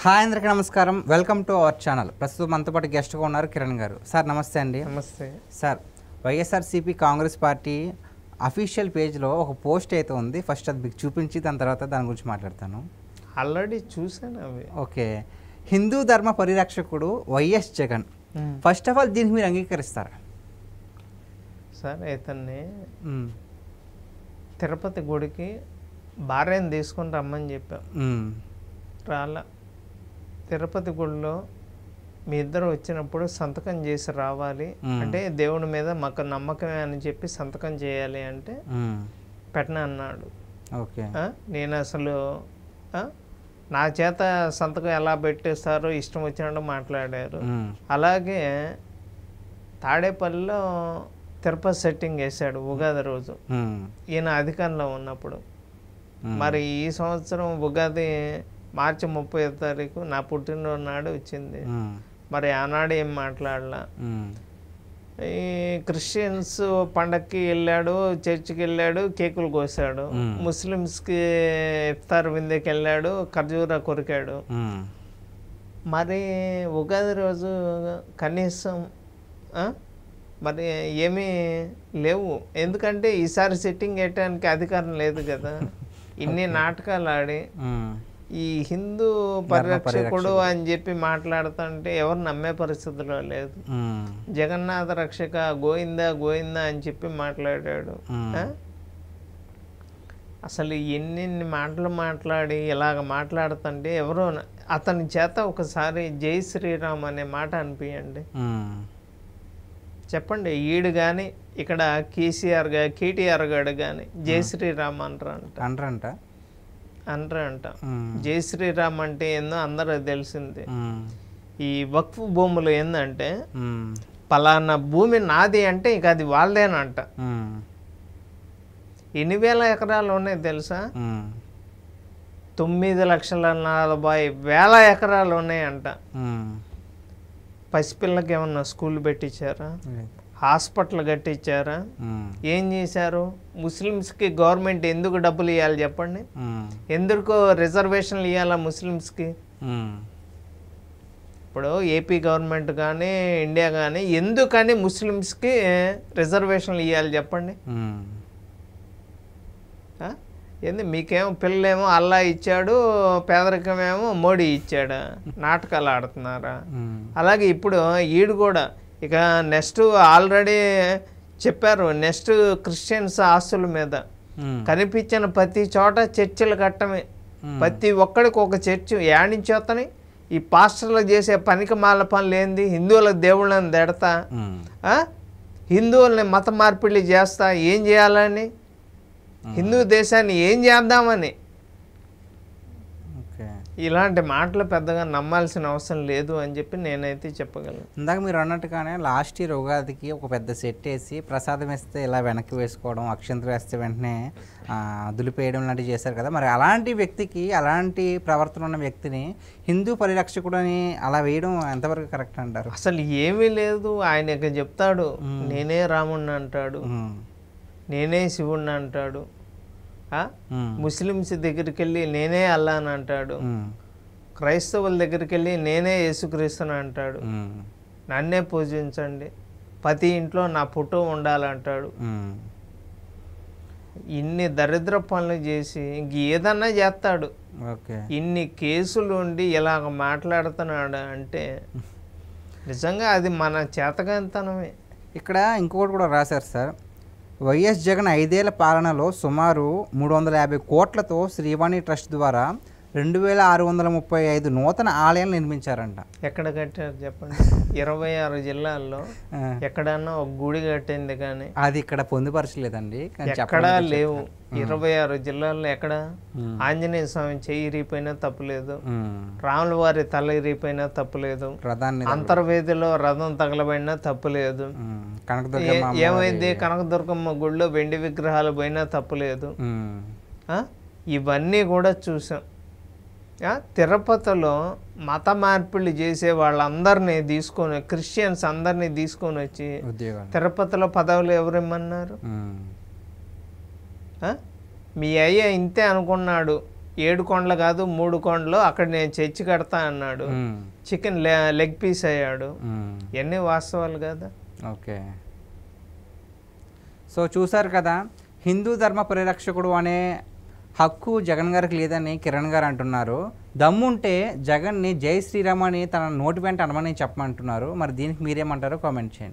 Hi అందరికీ నమస్కారం. Welcome to our channel. ప్రస్తుతం మనతో పాటు గెస్ట్గా ఉన్నారు కిరణ్ గారు. సార్ నమస్తే అండి. నమస్తే sir, YSRCP Congress party official పేజ్లో ఒక పోస్ట్ అయితే ఉంది. ఫస్ట్ అది మీకు చూపించి దాని తర్వాత దాని గురించి మాట్లాడతాను. ఆల్రెడీ చూసాను అవి. ఓకే. హిందూ ధర్మ పరిరక్షకుడు YS Jagan, first of all దీనికి మీరు అంగీకరిస్తారా? సార్ ఇతన్ని తిరుపతి గుడికి భార్యను తీసుకొని రమ్మని చెప్పాం. రాలా. తిరుపతి గుడిలో మీ ఇద్దరు వచ్చినప్పుడు సంతకం చేసి రావాలి అంటే దేవుడి మీద మాకు నమ్మకమే అని చెప్పి సంతకం చేయాలి అంటే పెట్టన అన్నాడు. ఓకే. నేను అసలు నా చేత సంతకం ఎలా పెట్టేస్తారో ఇష్టం వచ్చినట్టు మాట్లాడారు. అలాగే తాడేపల్లిలో తిరుపతి సెట్టింగ్ వేశాడు ఉగాది రోజు ఈయన అధికారంలో ఉన్నప్పుడు. మరి ఈ సంవత్సరం ఉగాది మార్చి 30వ తారీఖు నా పుట్టినరోజు నాడు వచ్చింది. మరి ఆనాడు ఏం మాట్లాడలా. ఈ క్రిస్టియన్స్ పండక్కి వెళ్ళాడు, చర్చికి వెళ్ళాడు, కేకులు కోసాడు. ముస్లిమ్స్కి ఇఫ్తార్ విందుకి వెళ్ళాడు, ఖర్జూరా కొరికాడు. మరి ఉగాది రోజు కనీసం మరి ఏమీ లేవు. ఎందుకంటే ఈసారి సెట్టింగ్ వేయటానికి అధికారం లేదు కదా. ఇన్ని నాటకాలు ఆడి ఈ హిందూ పరిరక్షకుడు అని చెప్పి మాట్లాడుతుంటే ఎవరు నమ్మే పరిస్థితిలో లేదు. జగన్నాథ రక్షక గోవిందా గోవిందా అని చెప్పి మాట్లాడాడు. అసలు ఎన్నెన్ని మాటలు మాట్లాడి ఇలాగ మాట్లాడుతుంటే ఎవరో అతని చేత ఒకసారి జై శ్రీరామ్ అనే మాట అనిపించండి. చెప్పండి. ఈడు కానీ ఇక్కడ కేటీఆర్ గారు కానీ జై శ్రీరామ్ అనరంట. జై శ్రీరామ్ అంటే ఏందో అందరూ తెలిసింది. ఈ వక్ఫ్ భూములు ఏందంటే పలానా భూమి నాది అంటే ఇక అది వాళ్ళదేనంట. ఎన్ని వేల ఎకరాలు ఉన్నాయి తెలుసా? 9,40,000 ఎకరాలు ఉన్నాయంట. పసిపిల్లకి ఏమన్నా స్కూల్ పెట్టించారా? హాస్పిటల్ కట్టించారా? ఏం చేశారు? ముస్లిమ్స్కి గవర్నమెంట్ ఎందుకు డబ్బులు ఇవ్వాలి చెప్పండి? ఎందుకు రిజర్వేషన్లు ఇవ్వాలా ముస్లిమ్స్కి? ఇప్పుడు ఏపీ గవర్నమెంట్ కానీ ఇండియా కానీ ఎందుకని ముస్లిమ్స్కి రిజర్వేషన్లు ఇవ్వాలి చెప్పండి? ఏంది మీకేమో పిల్లలేమో అల్లా ఇచ్చాడు, పేదరికమేమో మోడీ ఇచ్చాడా? నాటకాలు ఆడుతున్నారా? అలాగే ఇప్పుడు ఈడు కూడా ఇక నెక్స్ట్ ఆల్రెడీ చెప్పారు, నెక్స్ట్ క్రిస్టియన్స్ ఆస్తుల మీద కనిపించిన ప్రతి చోట చర్చిలు కట్టమే. ప్రతి ఒక్కడికి ఒక చర్చి ఏడించేతని ఈ పాస్టర్లు చేసే పనికి మాల పనులు ఏంది? హిందువుల దేవుళ్ళని దెడతా, హిందువుల్ని మత మార్పిడి చేస్తా, ఏం చేయాలని, హిందూ దేశాన్ని ఏం చేద్దామని. ఇలాంటి మాటలు పెద్దగా నమ్మాల్సిన అవసరం లేదు అని చెప్పి నేనైతే చెప్పగలను. ఇందాక మీరు అన్నట్టుగానే లాస్ట్ ఇయర్ ఉగాదికి ఒక పెద్ద సెట్ వేసి ప్రసాదం వేస్తే ఇలా వెనక్కి వేసుకోవడం, అక్షంతలు వేస్తే వెంటనే దులిపేయడం లాంటివి చేశారు కదా. మరి అలాంటి వ్యక్తికి, అలాంటి ప్రవర్తన ఉన్న వ్యక్తిని హిందూ పరిరక్షకుడు అని అలా వేయడం ఎంతవరకు కరెక్ట్ అంటారు? అసలు ఏమీ లేదు. ఆయన చెప్తాడు నేనే రాముడిని అంటాడు, నేనే శివుణ్ణి అంటాడు. ముస్లిమ్స్ దగ్గరికి వెళ్ళి నేనే అల్లా అని అంటాడు. క్రైస్తవుల దగ్గరికి వెళ్ళి నేనే యేసుక్రీస్తుని అంటాడు. నన్నే పూజించండి, ప్రతి ఇంట్లో నా ఫోటో ఉండాలంటాడు. ఇన్ని దరిద్ర పనులు చేసి ఇంక ఏదన్నా చేస్తాడు. ఇన్ని కేసులు ఉండి ఇలాగ మాట్లాడుతున్నాడు అంటే నిజంగా అది మన చేతగాంతనమే. ఇక్కడ ఇంకొకటి కూడా రాశారు సార్. వైఎస్ జగన్ 5 ఏళ్ల పాలనలో సుమారు 350 కోట్లతో శ్రీవాణి ట్రస్ట్ ద్వారా 2,635 నూతన ఆలయాలు నిర్మించారంట. ఎక్కడ కట్టారు చెప్పండి? 26 జిల్లాల్లో ఎక్కడన్నా ఒక గుడి కట్టింది కానీ అది ఇక్కడ పొందుపరచలేదండి. ఎక్కడా లేవు. 26 జిల్లాల్లో ఎక్కడ ఆంజనేయ స్వామి చెయ్యి ఇరిగిపోయినా తప్పులేదు, రాముల వారి తల ఇరిగిపోయినా తప్పులేదు, అంతర్వేదిలో రథం తగలబడినా తప్పులేదు, ఏమైంది కనకదుర్గమ్మ గుడిలో వెండి విగ్రహాలు పోయినా తప్పులేదు. ఇవన్నీ కూడా చూసాం. తిరుపతిలో మత మార్పిడి చేసే వాళ్ళందరినీ తీసుకొని, క్రిస్టియన్స్ అందరినీ తీసుకొని వచ్చి తిరుపతిలో పదవులు ఎవరిమ్మన్నారు? మీ అయ్య ఇంతే అనుకున్నాడు, 7 కొండలు కాదు 3 కొండలు అక్కడ నేను చర్చి కడతా అన్నాడు. చికెన్ లెగ్ పీస్ అయ్యాడు. ఇవన్నీ వాస్తవాలు కదా. ఓకే. సో చూసారు కదా, హిందూ ధర్మ పరిరక్షకుడు అనే హక్కు జగన్ గారికి లేదని కిరణ్ గారు అంటున్నారు. దమ్ముంటే జగన్ని జై శ్రీరామ్ అని తన నోటి వెంట అనమని చెప్పమంటున్నారు. మరి దీనికి మీరేమంటారో కామెంట్ చేయండి.